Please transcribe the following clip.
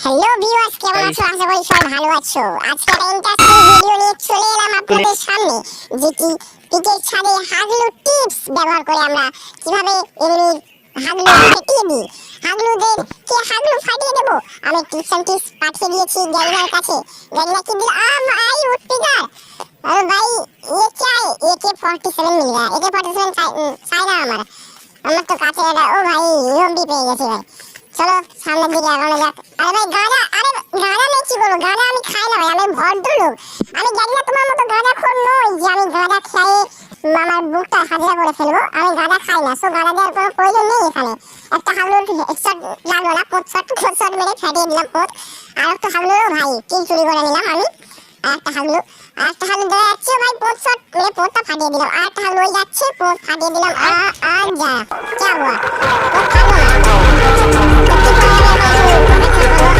Hello viewers, কেমন আছো? আশা করি সবাই ভালো আছো। আজকে একটা ইন্টারেস্টিং ভিডিও নিয়ে চলে এলাম আপনাদের সামনে, যেটি পিকের ছাদে হাগলু টিপস ব্যবহার করে আমরা কিভাবে এমনি হাগলু ফাটিয়ে দিই। হাগলুদেরকে হাগলু ফাটিয়ে দেবো। আমি টিপস এন্ড টিপস পাঠিয়ে দিয়েছি গ্যারিনার কাছে। গ্যারিনা কি দিল? ভাই উঠপিকার, अरे भाई ये क्या है? AK-47 मिल गया। AK-47 चाहिए ना আমার তো কাছে এটা। ও ভাই ইউএমপি পেয়ে গেছি ভাই। চলো সামনের দিকে আগানো যাক। আরে ভাই গাঁজা নেই, কি করবো? গাঁজা আমি খাই না ভাই, আমি ভদ্রলোক। আমি জানি না তোমার মতো গাঁজা খোর নই যে আমি গাঁজা খেয়ে আমার বুকটা হাজরা করে ফেলবো। আমি গাঁজা খাই না, সো গাঁজা দেওয়ার কোনো প্রয়োজন নেই এখানে। একটা হাগলুর হেডশট লাগলো না, পোস্ট মেরে ফাটিয়ে দিলাম পোত। আর একটা হাগলুরও ভাই কিল চুরি করে নিলাম আমি। আর একটা হাগলু দেখা যাচ্ছে ভাই, পোস্ট মেরে পোতটা ফাটিয়ে দিলাম। আর একটা হাগলু ওই যাচ্ছে, পোত ফাটিয়ে দিলাম। আর যা क्या हुआ? वो